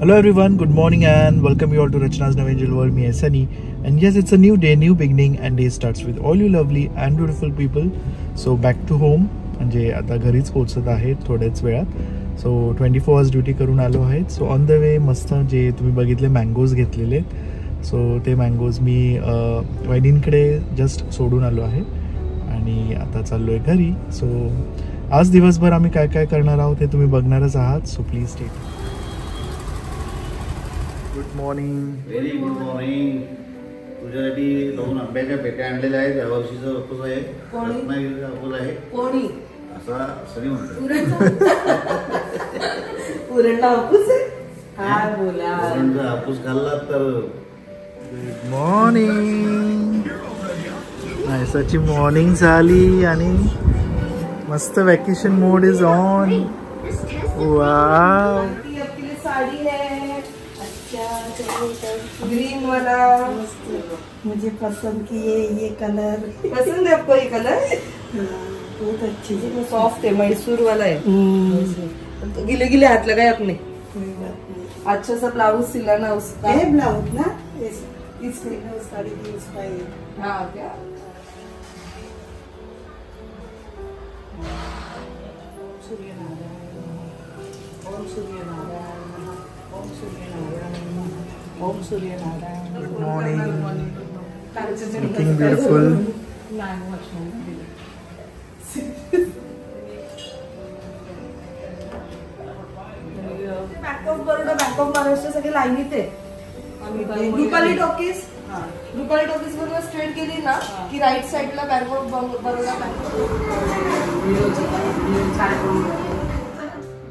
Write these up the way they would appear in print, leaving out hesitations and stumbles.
Hello everyone, good morning and welcome you all to Rachna's New Angel World. Me, Sunny, and yes, it's a new day, new beginning, and day starts with all you lovely and beautiful people. So back to home, म्हणजे आता घरीच पोहोचत आहे थोड्याच वेळात. So 24 hours duty करून आलो आहे. सो ऑन द वे मस्त जे तुम्ही बघितले मँगोज घेतलेले, सो ते मँगोज मी वहिनींकडे जस्ट सोडून आलो आहे आणि आता चाललो आहे घरी. सो आज दिवसभर आम्ही काय काय करणार आहोत हे तुम्ही बघणारच आहात. So please stay. Good morning. Very good morning. तुझ्यासाठी दोन आंब्याच्या पेट्या आणलेल्या आहेत. या वर्षीचं हापूस आहे, रत्नागिरीचा हापूस आहे. कोणी असा सनी म्हणतो पुरणला हापूस आहे. काय बोला, पुरणचा हापूस खाल्ला तर. Good morning. नायसाची मॉर्निंग झाली आणि मस्त vacation mode is on. Wow, sari है ग्रीन वाला, मुझे पसंद किए. ये कलर पसंद है आपको? ये कलर बहुत अच्छी है, सॉफ्ट है, मैसूर वाला है. गिले गिले हाथ लगाए अपने. अच्छा सा ब्लाउज सिला ना उसका. है ब्लाउज ना इसमें साड़ी की स्टाइल. हाँ क्या Om Suryanarayan. Good morning. Looking beautiful. Bank of Baroda, bank of Maharashtra सगळे लाईनीत आहे. रुपाली टॉकीज, रुपाली टॉकीज मधून स्ट्रेट गेली ना की राईट साइडला bank of Baroda.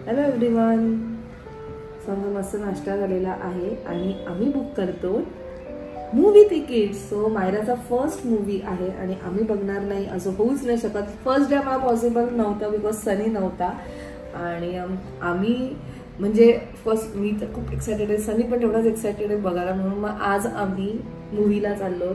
Hello everyone. समजा मस्त नाश्ता झालेला आहे आणि आम्ही बुक करतो मूवी तिकीट. सो मायराचा फर्स्ट मूवी आहे आणि आम्ही बघणार नाही असं होऊच नाही शकत. फर्स्ट डे मला पॉसिबल नव्हता बिकॉज सनी नव्हता आणि आम्ही म्हणजे फर्स्ट मी तर खूप एक्सायटेड आहे, सनी पण तेवढाच एक्सायटेड आहे बघायला. म्हणून मग आज आम्ही मूवीला चाललो.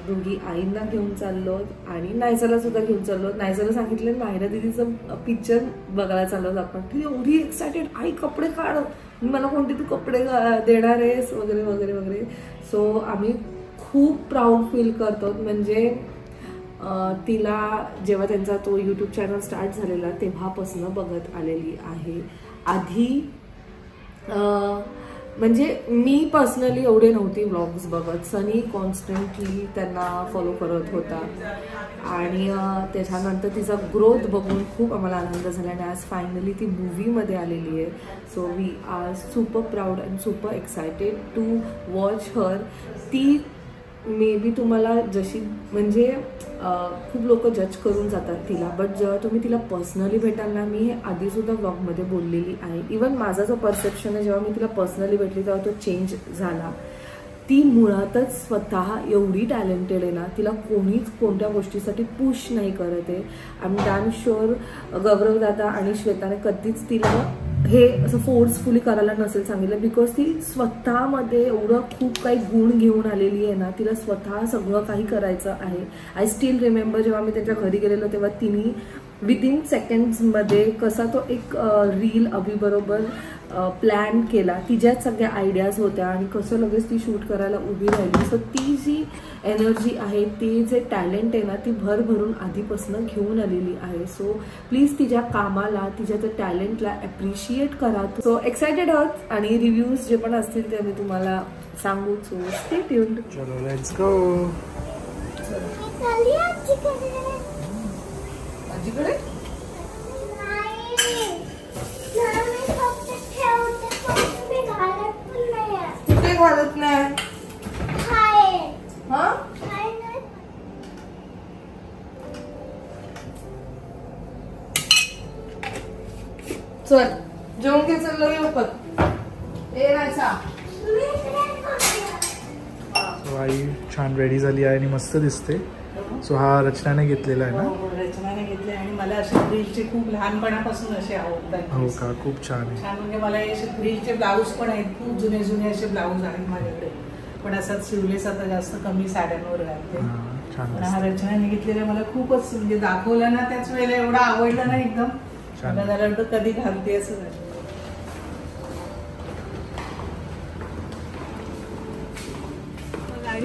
दोघी आईंना घेऊन चाललो आणि नायसाला सुद्धा घेऊन चाललो. नायसाला सांगितलं मायरा दिदीचं पिक्चर बघायला चाललो आपण. ती एवढी एक्सायटेड, आई कपडे काढ, मला कोणते तू कपडे देणार आहेस वगैरे वगैरे वगैरे. सो आम्ही खूप प्राऊड फील करतो. म्हणजे तिला जेव्हा त्यांचा तो यूट्यूब चॅनल स्टार्ट झालेला तेव्हापासून बघत आलेली आहे. आधी म्हणजे मी पर्सनली एवढे नव्हती व्लॉग्स बघत. सनी कॉन्स्टंटली त्यांना फॉलो करत होता आणि त्याच्यानंतर तिचा ग्रोथ बघून खूप आम्हाला आनंद झाला आणि आज फायनली ती मूवीमध्ये आलेली आहे. So we are super proud and super excited to watch her. ती मे बी तुम्हाला जशी म्हणजे खूप लोक जज करून जातात तिला, बट जेव्हा तुम्ही तिला पर्सनली भेटाल ना, मी हे आधीसुद्धा ब्लॉगमध्ये बोललेली आहे. इवन माझा जो परसेप्शन आहे जेव्हा मी तिला पर्सनली भेटली तेव्हा तो चेंज झाला. ती मुळातच स्वतः एवढी टॅलेंटेड आहे ना, तिला कोणीच कोणत्या गोष्टीसाठी पुश नाही करत आहे. आय एम डॅम शुअर गौरव दादा आणि श्वेताने कधीच तिला हे असं फोर्सफुली करायला नसेल सांगितलं, बिकॉज ती स्वतःमध्ये एवढं खूप काही गुण घेऊन आलेली आहे ना. तिला स्वतः सगळं काही करायचं आहे. आय स्टील रिमेंबर जेव्हा मी त्यांच्या घरी गेलेलो तेव्हा तिने विदिन सेकंड्समध्ये कसा तो एक रील अभिबरोबर प्लॅन केला. तिच्याच सगळ्या आयडियाज होत्या आणि कसं लगेच ती शूट करायला उभी राहिली. सो ती जी एनर्जी आहे, ती जे टॅलेंट आहे ना, ती भरभरून आधीपासून घेऊन आलेली आहे. सो प्लीज तिच्या कामाला, तिच्या त्या टॅलेंटला ॲप्रिशिएट करा. सो एक्सायटेड आहोत आणि रिव्ह्यूज जे पण असतील ते मी तुम्हाला सांगू. So stay tuned. चलो लेट्स गो. आजीकडे कुठे घालत नाही. चल जेवण घे, चल लवकर. आई छान रेडी झाली आहे आणि मस्त दिसते. सो हा रचनाने घेतलेला आहे ना? रचनाने घेतले आणि मला असे ग्रीलचे खूप लहानपणापासून असे आवडतात. हो का, खूप छान आहे. छान म्हणजे मला असे ग्रीलचे ब्लाऊज पण आहेत, खूप जुने जुने असे ब्लाऊज आहेत माझ्याकडे, पण असं सिवलेस आता जास्त कमी साड्यांवर घालते. पण हा रचनाने घेतलेला मला खूपच म्हणजे दाखवला ना त्याच वेळेला एवढा आवडला ना एकदम. मला झालं कधी घालते असं झालं.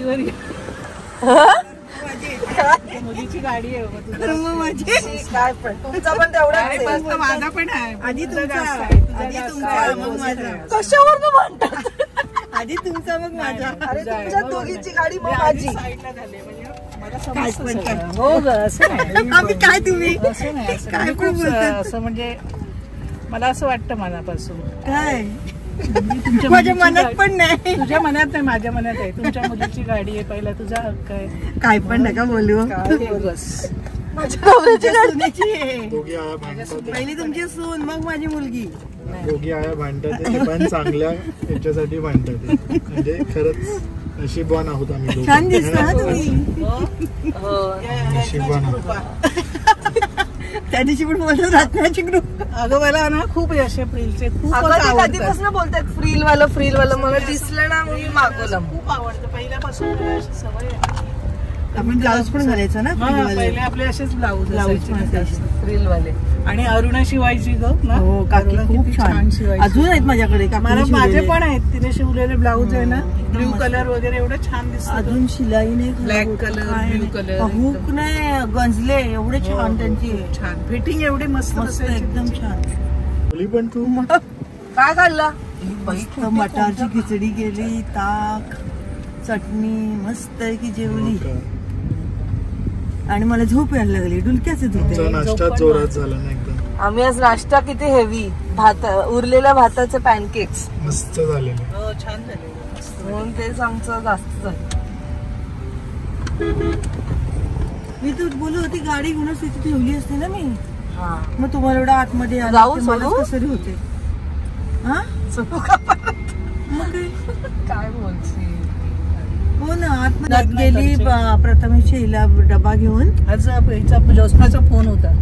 वर मुलीची गाडी आहे काय पण तुमचा पण तेवढा माझा पण आहे. आधी तुमचा मग माझा. कशावर तू म्हणतात? आधी तुमचा मग माझा. अरे तुमच्या दोघींची गाडी मग माझी. साईडला झाले म्हणजे मला काय समजतं पण सगळं. काय. हो ग असं नाही. आम्ही काय तुम्ही असं नाही असं काय नाही. पण खूप बोलतात. असं म्हणजे मला असं वाटतं मनापासून काय तुमच्या माझ्या मुलीची मनात गाडी- पण नाही. तुझ्या मनात नाही माझ्या मनात आहे. तुमच्या मुलीची गाडी आहे पहिला तुझा हक्क आहे. काय पण नका बोलू. काय बस तुमच्या सुनेची आहे. दोघी आया भांडतात पहिली तुमची सून मग माझी मुलगी. दोघी आया भांडतात ते पण चांगल्या याच्यासाठी भांडतात म्हणजे खरंच नशीबवान आहोत आम्ही दोघं. छान दिसता हा तुम्ही. नशीबवान आहोत. त्या दिवशी पण बोलत रात्रीची ग्रुप. अगं मला ना खूप असे प्रिलचे खूप अगं ते आवडतात. कधीपासून बोलतात फ्रील वाला मला दिसलं ना मी मागवलं. खूप आवडतं पहिल्यापासून मला अशी सवय आहे. आपण ब्लाऊज पण घालायचं ना हा, फ्रीवाले. पहिले आपले असेच ब्लाऊज ब्लाऊज पण असायचे. फ्रील वाले. आणि अरुणा शिवायची ग ना. हो काकी अरुणा खूप किती छान शिवायची. अजून आहेत माझ्याकडे काकीने मला माझे शिवलेले. पण आहेत तिने शिवलेले ब्लाऊज आहे ना एकदम ब्ल्यू मस्त. कलर वगैरे एवढं छान दिसत. अजून शिलाई नाही Black खराब. color, काय blue नाही. color, हुक एकदम. नाही गंजले एवढे छान त्यांची. छान फिटिंग एवढी मस्त मस्त बसायची. एकदम छान. मुली पण तू काय काढला? मस्त मटारची खिचडी केली ताक चटणी मस्त आहे की जेवली. आणि मला झोप यायला लागली डुलक्याचे तुमचा धुते. नाश्ता जोरात झाला ना एकदम आम्ही आज नाश्ता किती हेवी उरलेल्या भाताचे पॅनकेक्स मस्त झालेले. हो छान झाले मस्त. म्हणून तेच आमचं जास्त झालं. मी तर बोलत होती गाडी घेऊनच तिथे ठेवली असते ना मी. हा मग तुम्हाला एवढं आतमध्ये आलं जाऊ ते मलाच सोडू? कसरी होते. हा चलू का परत? मग काय बोलशील? हो ना आतमध्ये जात नाही गेली घरचे. प्रथमेश हिला डबा घेऊन. आज हिचा जोस्नाचा फोन होता.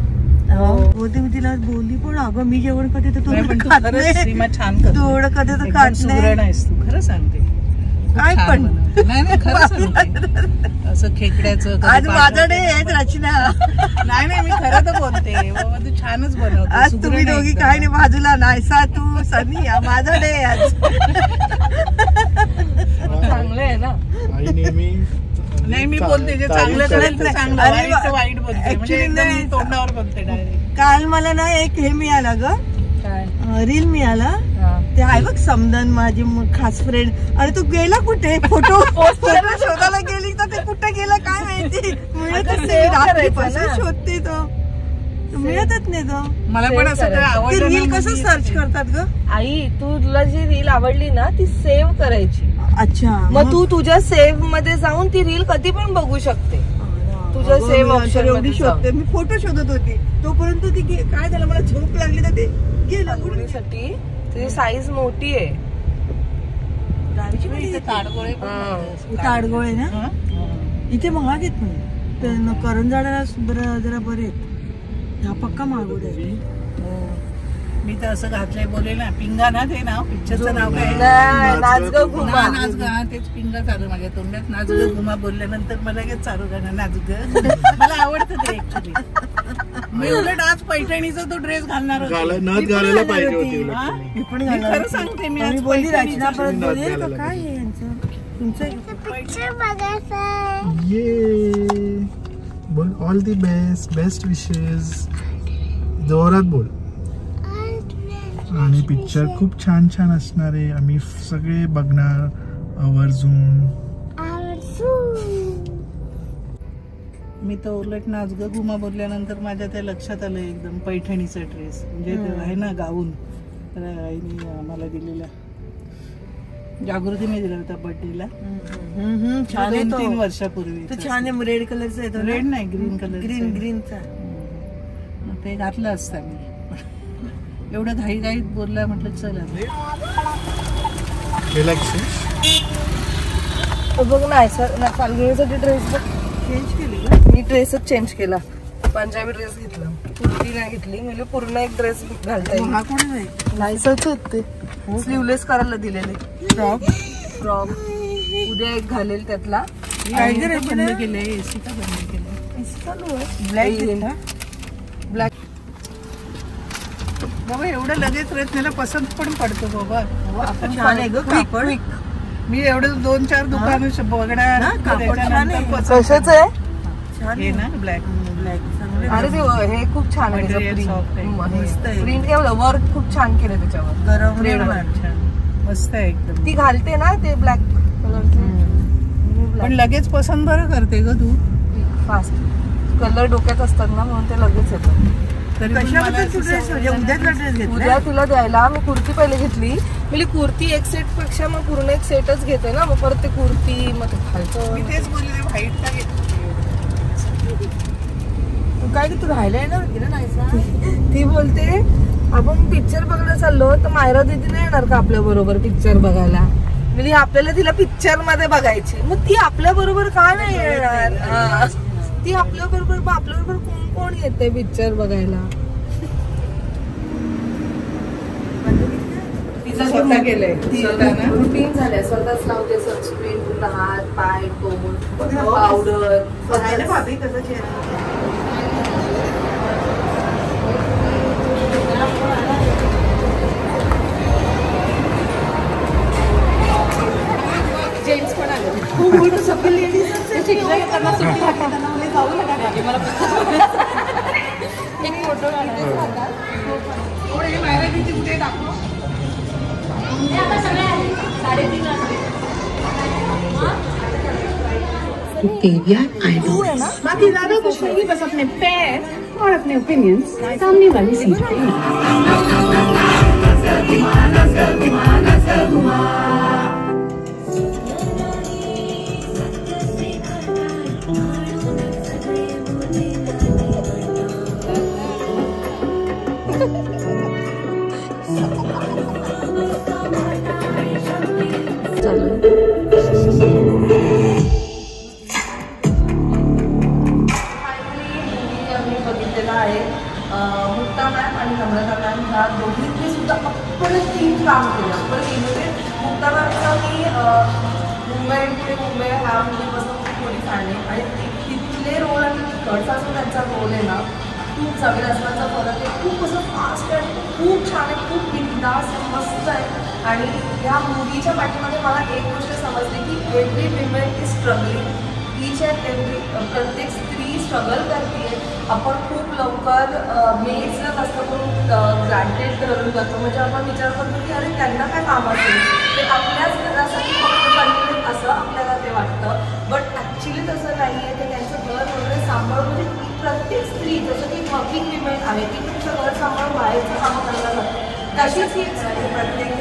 होते मी तिला बोलली पण अगं मी जेवण करते तर नाही, पण तू तू खात खरंच नाही. सीमा छान करते. तू एवढं कधी तर एकदम खात सुगरण नाही. आहेस तू खरं सांगते. खूप काय छान पण? बनवते. नाही नाही खरं सांगते. असं खेकड्याचं कधी आज माझा पाठवते. डे आहे रचना. नाही नाही मी खरं तर बोलते बाबा तू छानच बनवते. आज सुगरण तुम्ही आहे दोघी एकदम. काय नाही बाजूला नाहीसा तू सनी माझा डे आहे आज. चांगलं आहे ना. आई नेहमी नाही मी बोलते जे तारीफ चांगलं करते. करेल ते चांगलं अरे वाईट तर वा. वाईट बोलते म्हणजे Actually एकदम नाही. तोंडावर बोलते डायरेक्ट. काल मला ना एक हे मिळाला ग काय? रील मिळाला. हा. ते आहे बघ समदन माझी खास फ्रेंड. अरे तू गेला कुठे फोटो शोधायला गेली तर ते कुठे गेला काय माहिती मिळतच अगं, नाही. save रात्रीपासून करायचं ना. शोधते तो मिळतच नाही तो. मला पण असं Save ते आवडलं रील ना कसं मी- सर्च करतात ग. आई तुला जी रील आवडली ना ती सेव्ह करायची. अच्छा मग तू तुझ्या सेव्ह मध्ये जाऊन ती रील कधी पण बघू शकते. तुझ्या अगं, save मी option नंतर एवढी मध्ये शोधते मी फोटो शोधत होती तोपर्यंत ती काय झालं मला झोप लागली तर ते गेलं उडून. मुलीसाठी तुझी साईज मोठी आहे. गाडीची पण इथे इथे ताडगोळे पण हा. बनवते. ताडगोळे ना हा? इथे महाग आहेत पण करंजाळ्याला जरा बरे आहेत. हा पक्का महागोड आहे. मी तर असं घातलंय बोलेल ना पिंगा ना ते नाव पिक्चरचं नाव काय नाही, नाच ग घुमा. नाच गा तेच पिंगा चालू माझ्या तोंडात नाच ग घुमा बोलल्यानंतर मला लगेच चालू करणार नाच ग. मला आवडतं ते ऍक्च्युली. मी उलट आज पैठणीचा तो ड्रेस घालणार होते. नथ घालायला पाहिजे होती उलट हा? तुम्ही. मी पण मी घालणार खरं होती. सांगते मी पण आज मी बोलली पैठणीचा रचना परत तुम्ही बोलेल नथ का घालायला काय आहे यांचं तुमचं ये बोल ऑल दी बेस्ट विशेस जोरात बोल. आणि पिक्चर खूप छान छान असणार आहे. आम्ही सगळे बघणार आवर्जून. मी तर उलट नाच ग घुमा बोलल्यानंतर माझ्या त्या लक्षात आलं एकदम पैठणीचा ड्रेस म्हणजे ते आहे ना गाऊन तर आईने आम्हाला दिलेला जागृतीने दिला होता बर्थडेला छान आहे 2-3 तो. वर्षापूर्वी. तो छान आहे रेड कलरचा आहे तो ना? रेड नाही ग्रीन कलर ग्रीनचा ते घातलं असतं मी एवढं घाईघाईत बोलला म्हटलं चल रिलॅक्स. बघ ना फाल्गुनीसाठी ड्रेस बघ चेंज केली का? मी ड्रेसच चेंज केला. पंजाबी ड्रेस घेतला कुर्ती नाही घेतली म्हणजे पूर्ण एक ड्रेस घालता येईल. हा कोण आहे नाहीसच आहेत ते स्लीवलेस करायला दिलेले फ्रॉक उद्या एक घालेल त्यातला. टायगर बंद केलंय एसी का बंद केलंय ब्लॅक ब्लॅक बाबा एवढं लगेच रचनेला पसंत पण पडतो बाबा. छान आहे ग कापड. मी एवढं 2-4 दुकान बघणार. कशाच आहे हे ना ब्लॅक. अरे ते हे खूप छान आहे प्रिंट केलं वर्क खूप छान केलं त्याच्यावर गरम मस्त आहे एकदम. ती घालते ना ते ब्लॅक कलरचे पण लगेच पसंत बरं करते ग तू. फास्ट कलर डोक्यात असतात ना म्हणून ते लगेच येतं. उद्या तिला द्यायला मी कुर्ती पहिले घेतली. म्हणजे कुर्ती एक सेट पेक्षा मग पूर्ण एक सेटच घेते ना मग परत ते कुर्ती मग ते खायचं. मी तेच बोलले व्हाईट का घेतली काय की तू राहायला येणार होती ना नाही. ती बोलते आपण पिक्चर बघायला चाललो तर मायरा दीदी नाही येणार का आपल्या बरोबर पिक्चर बघायला. म्हणजे आपल्याला तिला पिक्चर मध्ये बघायची मग ती आपल्या बरोबर का नाही येणार. ती आपल्या बरोबर कोण कोण येते पिक्चर बघायला. तिचं स्वतः केलंय रुटीन झालंय स्वतःच लावते सनस्क्रीन पूर्ण हात पाय तोंड पावडर जेंट्स पण आले सगळे लेडीज त्यांना सुट्टी लागते त्यांना मला जाऊ नका मला एक फोटो काढायचा. बाकी ज्यादा कुछ नहीं, बस अपने पैर और अपने ओपिनियंस सामने वाली सीट पे. मुक्ता मॅम आणि नम्रता मॅम ह्या दोघींनी सुद्धा अप्रतिम काम केलं. मुक्ता मॅमचा मी मुंबई ह्या मुलीपासून थोडी सांगणे आणि तिथले रोल आणि तिकडचा जो त्यांचा रोल आहे ना खूप सगळे असण्याचा फरक आहे. खूप असं फास्ट आहे खूप छान आहे खूप बिंदास मस्त आहे. आणि ह्या मूवीच्या पाठीमध्ये मला एक गोष्ट समजली की every women is struggling. Each and every प्रत्येक स्त्री स्ट्रगल करते. आपण खूप लवकर मेड्सला जास्त करून ग्रँटेड धरून जातो. म्हणजे आपण विचार करतो की अरे त्यांना काय काम असेल ते आपल्याच घरासाठी फक्त बनलेले असं आपल्याला ते वाटतं. बट ॲक्च्युली तसं नाही आहे. ते त्यांचं घर वगैरे सांभाळून म्हणजे प्रत्येक स्त्री जसं की वर्किंग विमेन आहे ती तुमचं घर सांभाळून बाहेरचं कामं करायला जाते. तशीच ही प्रत्येक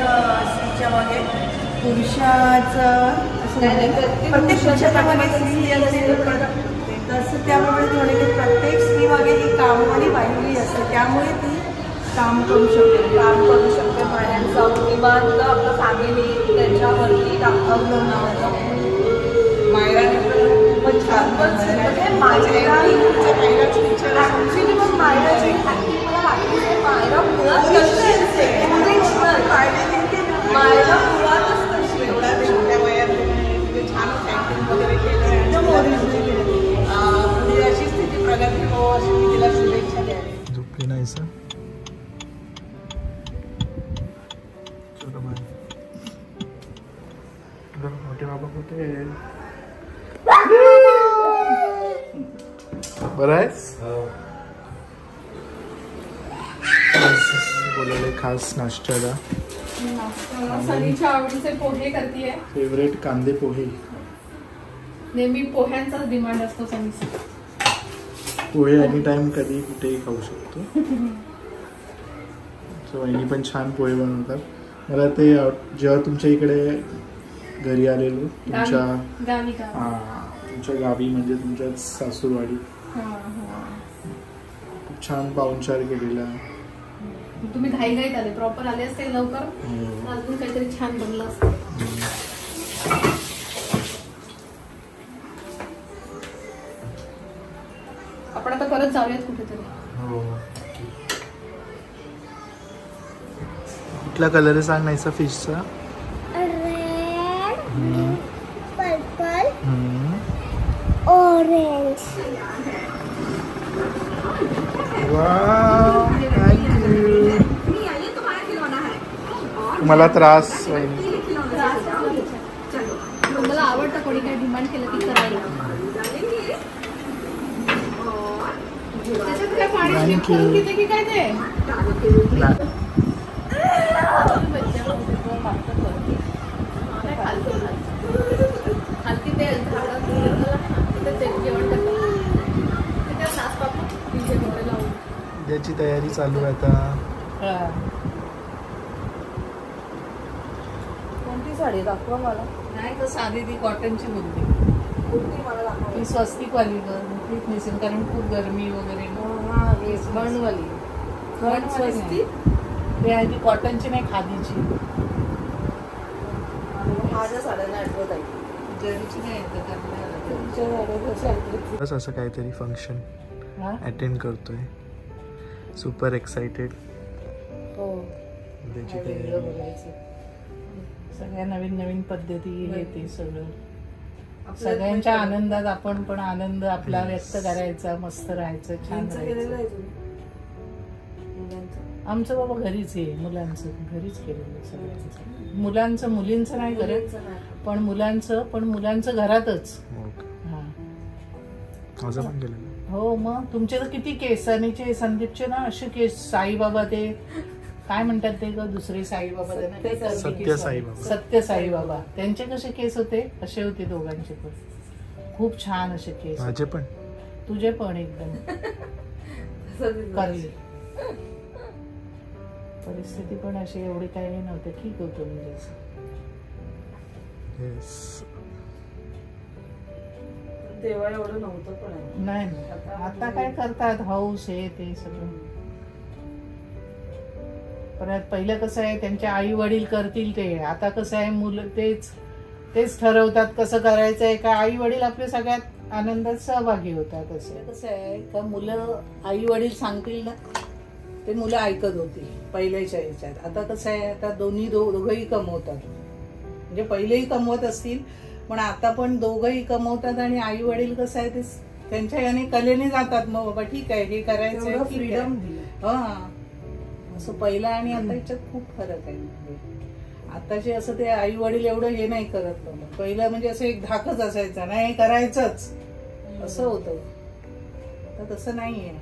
स्त्रीच्या मागे पुरुषाचं प्रत्येक पुरुषाच्या मागे स्त्री असेल तसं त्यामुळे थोडे की प्रत्येक स्त्री मागे ही कामवाली बाहिली असते. त्यामुळे ती काम करू शकते बाहेरचं किंवा आपलं फॅमिली त्यांच्यावरती अवलंबून मायराने खूपच छान म्हणजे ॲक्च्युली मग मायराची ॲक्टिंग मला वाटली आहे मायरा मुळात कशी असते मायरा मुळातच कशी एवढ्या छोट्या वयात छान ॲक्टिंग वगैरे केलं एकदम ओरिजिनल म्हणजे अशी स्थिती प्रगती हो अशी मी तिला शुभेच्छा द्यावी. झोपली नाही सर मोठे बाबा कुठे बरं आहेस बोलवले खास नाश्त्याला सनीच्या आवडीचे पोहे करते. फेवरेट कांदे पोहे. नेहमी पोह्यांचाच डिमांड असतो सनीचा. पोहे एनी टाइम कधी कुठेही खाऊ शकतो. वहिनी पण छान पोहे बनवतात. मला ते जेव्हा तुमच्या इकडे घरी आलेलो तुमच्या गावी म्हणजे तुमच्या सासूरवाडी खूप छान पाहुणचार केलेला. तुम्ही घाईघाईत आले प्रॉपर आले असते लवकर अजून काहीतरी छान बनलं असतं. आपण आता परत जाऊयात कुठेतरी. कुठला कलर सांग नाहीसा फिशचा. Purple orange. तुम्हाला त्रास थँक्यू. किती काय ते ज्याची तयारी चालू आहे आता. कोणती साडी दाखवा मला. नाही तर साधी ती कॉटनची बोलते. कोणती मला दाखवा. ती स्वस्तिक वाली तीच नेसेल कारण खूप गरमी वगैरे. खणवाली. खण स्वस्तिक ते आहे ती कॉटनची नाही खादीची. माझ्या साड्यांना आठवत आहे. जरीची नाही येत तुमच्या साड्या कशा आठवत. बस असं काहीतरी फंक्शन अटेंड करतोय. Super excited. हो त्याची वेगळं तयारी. बघायचं. सगळ्या नवीन नवीन पद्धती हे ते सगळं सगळ्यांच्या आनंदात आपण पण आनंद आपला व्यक्त करायचा. मस्त राहायचं. छान केलेलं आहे राहायचं. तुम्ही मुलांचं. आमचं बाबा घरीच आहे. मुलांचं घरीच केलेलं सगळ्यांचं. मुलांचं मुलींचं नाही करत पण मुलांचं घरातच. हो का? हा माझं पण केलेलं. हो मग तुमचे तर किती केस. सनीचे संदीपचे ना असे केस. साईबाबा ते काय म्हणतात ते ग दुसरे साईबाबा सत्य साईबाबा. सत्य साईबाबा त्यांचे कसे केस होते असे होते दोघांचे पण. खूप छान असे केस. माझे पण. तुझे पण एकदम करली. परिस्थिती पण अशी एवढी काही नव्हते. ठीक होतं म्हणजे असं. तेव्हा एवढं नव्हतं पण आहे. नाही आता काय करतात हौस हे ते सगळं. परत पहिलं कसं आहे त्यांचे आई वडील करतील ते. आता कसं आहे मुलं तेच ठरवतात कसं करायचंय. का आई वडील आपल्या सगळ्यात आनंदात सहभागी होतात. असं कसं आहे का मुलं आई वडील सांगतील ना ते मुलं ऐकत होती पहिल्याच्या ह्याच्यात. आता कसं आहे आता दोघंही कमवतात. म्हणजे पहिलेही कमवत असतील पण आता पण दोघंही कमवतात आणि आई वडील कसं आहे ते त्यांच्या याने कलेने जातात. मग बाबा ठीक आहे हे करायचं फ्रीडम दिलं. हा असं पहिलं आणि आता याच्यात खूप फरक आहे. म्हणजे आताचे असं ते आई वडील एवढं हे नाही करत. पहिलं म्हणजे असं एक धाकच असायचा नाही करायचंच असं होतं. आता तसं नाहीये.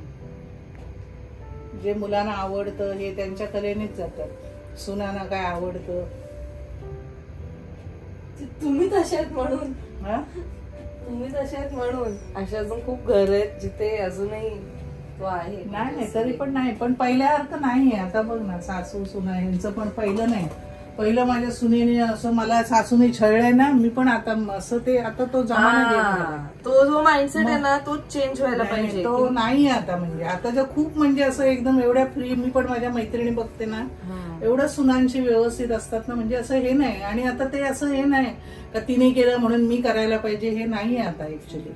जे मुलांना आवडतं हे त्यांच्या कलेनेच जातात. सुनांना काय आवडतं तुम्ही तशात म्हणून. तुम्ही तशात म्हणून अशा अजून खूप घर आहेत जिथे अजूनही तो आहे. नाही तरी पण नाही. पण पहिल्यासारखं नाहीये आता. बघ ना सासू सुना यांचं पण पहिलं नाही. पहिलं माझ्या सुनेने असं मला सासूने छळलंय ना मी पण आता असं ते आता तो जमाना तो जो माइंडसेट आहे ना तो चेंज व्हायला पाहिजे. तो नाही आता. म्हणजे आता खूप म्हणजे असं एकदम एवढ्या फ्री. मी पण माझ्या मैत्रिणी बघते ना एवढं सुनांशी व्यवस्थित असतात ना. म्हणजे असं हे नाही. आणि आता ते असं हे नाही का तिने केलं म्हणून मी करायला पाहिजे हे नाही आता ऍक्च्युली.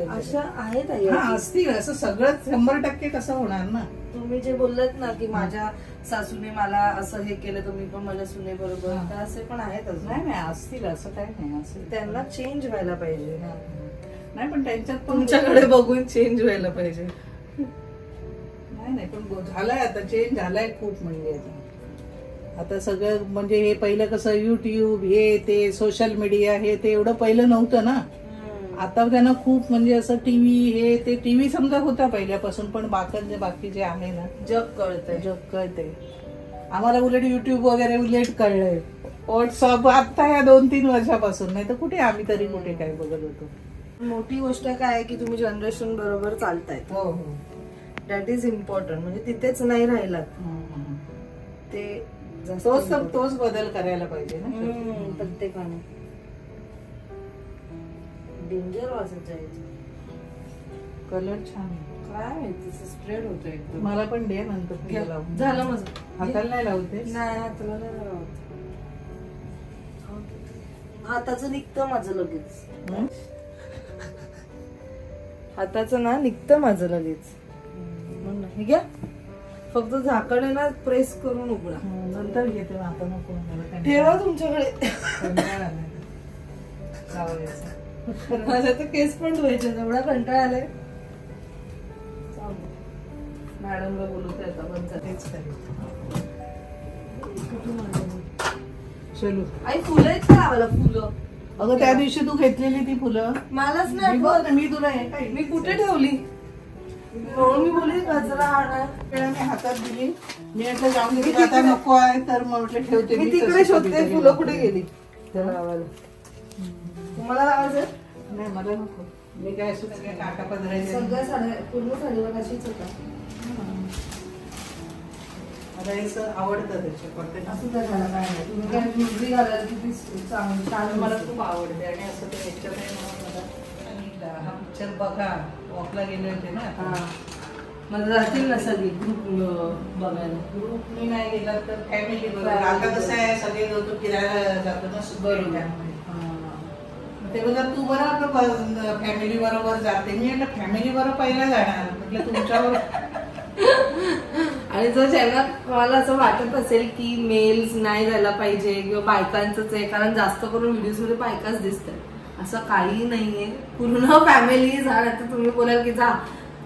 अशा आहेत असतील. असं सगळं 100% कसं होणार ना. तुम्ही जे बोललात ना की माझ्या सासूने मला असं हे केलं तर मी पण माझ्या सुने बरोबर तर असे पण आहेत. नाही असतील असं काही नाही. असेल त्यांना चेंज व्हायला पाहिजे. नाही पण त्यांच्यात तुमच्याकडे बघून चेंज व्हायला पाहिजे. नाही पण झालाय आता. चेंज झालाय खूप. म्हणजे आता सगळं म्हणजे हे पहिलं कसं युट्यूब हे ते सोशल मीडिया हे ते एवढं पहिलं नव्हतं ना. आता त्यांना खूप म्हणजे असं टीव्ही हे ते. टीव्ही समजा होता पहिल्यापासून पण बाकी जे आहे ना जग कळतंय. आम्हाला उलट युट्यूब वगैरे उलट कळलंय. व्हॉट्सअप आता या 2-3 वर्षापासून. नाही तर कुठे आम्ही तरी कुठे काय बघत होतो. मोठी गोष्ट काय आहे की तुम्ही जनरेशन बरोबर चालतायत. हो दॅट इज इम्पॉर्टंट. म्हणजे तिथेच नाही राहिलात ते. तोच बदल करायला पाहिजे ना प्रत्येकाने. डेंजर वाजत जायचं. कलर छान काय माहिती स्प्रेड होतो एकदम. मला पण दे नंतर. झालं माझं. हाताला नाही लावते. नाही हाताला नाही लावत. हाताचं निघतं माझं लगेच. हाताचं ना निघतं माझं लगेच. हे घ्या फक्त झाकण आहे ना प्रेस करून उघडा. नंतर घेते आता नको. ठेवा तुमच्याकडे. माझा तर केस पण धुवायचे एवढा कंटाळा आलाय. मॅडमला बोलवते आता पण तेच चलो. आई फुलं आहेत का लावायला. फुलं अगं त्या दिवशी तू घेतलेली ती फुलं मलाच नाही. मी तुला हे काय मी कुठे ठेवली. म्हणून मी बोलली गजरा आणा. मी हातात दिली. मी म्हटलं जाऊन गेली आता नको आहे तर म्हटलं ठेवते. मी तिकडे शोधते फुलं कुठे गेली त्याला लावायला. तुम्हाला लावायचं? नाही मला नको. मी काय असं काय काटा पदरायचे सगळ्या साड्या पूर्ण साडीवर अशीच होता. मला हे आवडतं त्याचे पडते. असं काय झालं काय नाही. तुम्ही काय मुलगी घालायला किती चांगली. मला खूप आवडते आणि असं ते ह्याच्यात आहे हा पिक्चर बघा वॉकला गेले होते ना. मला जातील ना सगळी ग्रुप बघायला. ग्रुप मी नाही गेला तर फॅमिली बरोबर. आता कसं आहे सगळे लोक फिरायला जातो ना बरोबर. ते बघा तू बरोबर फॅमिली बरोबर जाते. मी म्हटलं फॅमिली बरोबर पहिला जाणार म्हटलं तुमच्याबरोबर. आणि जर ज्यांना मला असं वाटत असेल की मेल्स नाही जायला पाहिजे किंवा बायकांचंच आहे, कारण जास्त करून व्हिडिओज मध्ये बायकाच दिसतात, असं काही नाहीये. पूर्ण फॅमिली जा. तर तुम्ही बोलाल की जा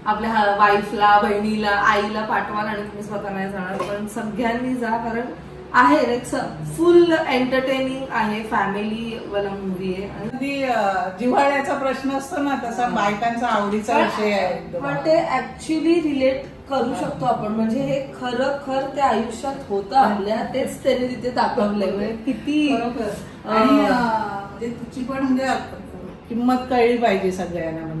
आपल्या वाईफला, बहिणीला, आईला पाठवाल आणि तुम्ही स्वतः नाही जाणार, पण सगळ्यांनी जा. कारण आहे एक फुल एंटरटेनिंग आहे, फॅमिली वाला मूवी आहे. आणि जिव्हाळ्याचा प्रश्न असतो ना तसा बायकांचा आवडीचा विषय आहे. पण ते ऍक्च्युली रिलेट करू शकतो आपण. म्हणजे हे खरं त्या आयुष्यात होतं आपल्या, तेच त्याने तिथे दाखवलंय. किती आणि म्हणजे तिची पण म्हणजे किंमत कळली पाहिजे सगळ्यांना.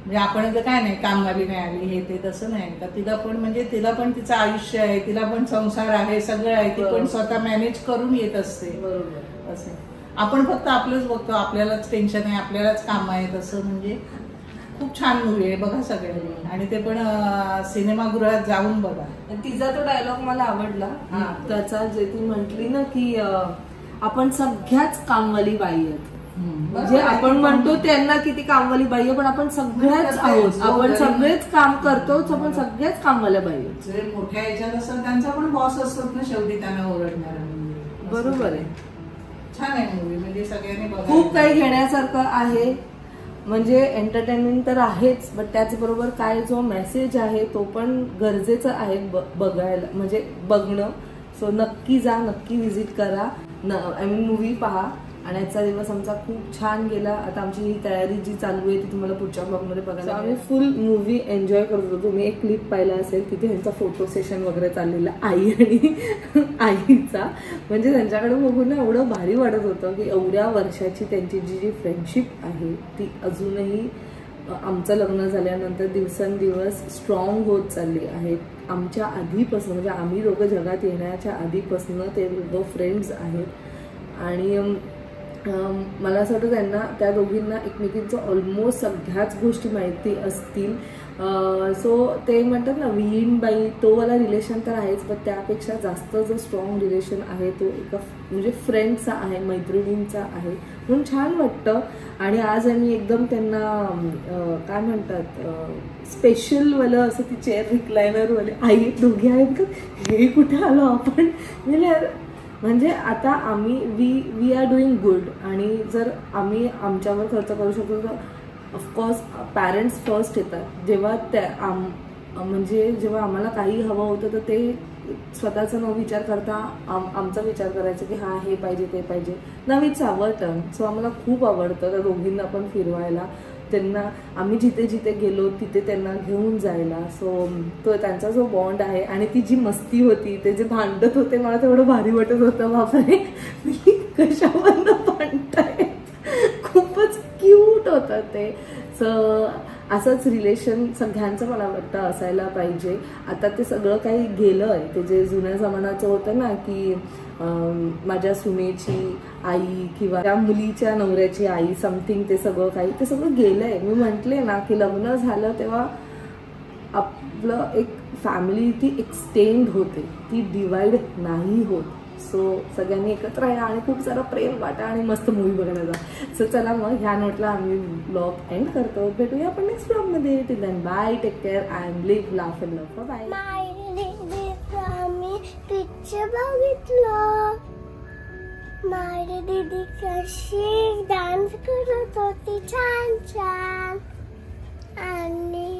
म्हणजे आपण काय नाही कामवाली नाही आली हे ते तसं नाही का. तिला पण म्हणजे तिला पण तिचं आयुष्य आहे, तिला पण संसार आहे, सगळं आहे. ती पण स्वतः मॅनेज करून येत असते. बरोबर. असं आपण फक्त आपलंच बघतो, आपल्यालाच टेन्शन आहे, आपल्यालाच काम आहे. तसं म्हणजे खूप छान मूवी आहे, बघा सगळ्यांनी. आणि ते पण सिनेमागृहात जाऊन बघा. तिचा तो डायलॉग मला आवडला. त्याचा जे ती म्हटली ना की आपण सगळ्याच कामवाली बाई आहेत. म्हणजे आपण म्हणतो त्यांना किती कामवाली बाई आहे, पण आपण सगळ्याच आहोत. आपण सगळेच काम करतोच, आपण सगळ्याच कामवाल्या बाई आहेत. जे मोठ्या ह्याच्यात असतात त्यांचा पण बॉस असतात ना शेवटी त्यांना ओरडणार. बरोबर आहे. छान आहे मूवी. म्हणजे सगळ्यांनी बघा. खूप काही घेण्यासारखं आहे. म्हणजे एंटरटेनमेंट तर आहेच, बट त्याचबरोबर काय जो मेसेज आहे तो पण गरजेचं आहे बघायला, म्हणजे बघणं. सो नक्की जा, नक्की व्हिजिट करा, आय मीन मूवी पहा. आणि आजचा दिवस आमचा खूप छान गेला. आता आमची ही तयारी जी चालू आहे ती तुम्हाला पुढच्या ब्लॉगमध्ये बघायला. आम्ही फुल मूवी एन्जॉय करत होतो. तुम्ही एक क्लिप पाहिला असेल, तिथे ह्यांचा फोटो सेशन वगैरे चाललेला आई आणि आईचा. म्हणजे त्यांच्याकडे बघून ना एवढं भारी वाटत होतं की एवढ्या वर्षाची त्यांची जी फ्रेंडशिप आहे ती अजूनही आमचं लग्न झाल्यानंतर दिवसेंदिवस स्ट्रॉंग होत चालली आहे. आमच्या आधीपासून म्हणजे आम्ही दोघं जगात येण्याच्या आधीपासून ते दोघं फ्रेंड्स आहेत. आणि मला असं वाटतं त्यांना, त्या दोघींना एकमेकींचं ऑलमोस्ट सगळ्याच गोष्टी माहिती असतील. सो ते म्हणतात ना विहीण बाई, तो वाला रिलेशन तर आहेच, पण त्यापेक्षा जास्त जो स्ट्रॉंग रिलेशन आहे तो एका म्हणजे फ्रेंडचा आहे, मैत्रिणींचा आहे. म्हणून छान वाटतं. आणि आज आम्ही एकदम त्यांना काय म्हणतात स्पेशलवालं असं ती चेअर रिक्लायनरवाले आई दोघे आहेत का, हे कुठे आलो आपण. म्हणजे आता आम्ही वी आर डुईंग गुड. आणि जर आम्ही आमच्यावर खर्च करू शकतो तर ऑफकोर्स पॅरेंट्स फर्स्ट येतात. जेव्हा म्हणजे जेव्हा आम्हाला काही हवं होतं तर ते स्वतःचा न विचार करता आमचा विचार करायचा की हा हे पाहिजे ते पाहिजे. नव इट्स आवर टर्न. सो आम्हाला खूप आवडतं त्या दोघींना पण फिरवायला, त्यांना आम्ही जिथे जिथे गेलो तिथे त्यांना घेऊन जायला. सो तो त्यांचा जो बॉन्ड आहे. आणि ती जी मस्ती होती, ते जे भांडत होते, मला तेवढं भारी वाटत होतं. बापरे मी कशावरनं भांडताय, खूपच क्यूट होतं ते. सो असंच रिलेशन सगळ्यांचं मला वाटतं असायला पाहिजे. आता ते सगळं काही गेलं आहे, ते जे जुन्या जमान्याचं होतं ना की माझ्या सुनेची आई किंवा त्या मुलीच्या नवऱ्याची आई समथिंग, ते सगळं गेलंय. मी म्हटले ना की लग्न झालं तेव्हा आपलं एक फॅमिली ती एक्सटेंड होते, ती डिवाइड नाही होत. सो सगळ्यांनी एकत्र या आणि खूप सारं प्रेम वाटा आणि मस्त मूवी बघायला जा. सो चला मग ह्या नोटला आम्ही ब्लॉग एंड करतो. भेटूया आपण नेक्स्ट ब्लॉगमध्ये. Till then bye, take care and live, laugh and love. Bye. Picture बघितलं, माझी दीदी कशी डान्स करत होती छान छान. आणि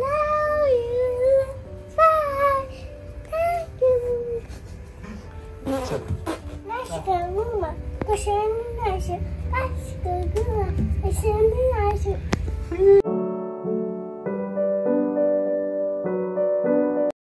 लव यू, बाय, थँक यू. नमस्कार मम्मा, कशा आहे?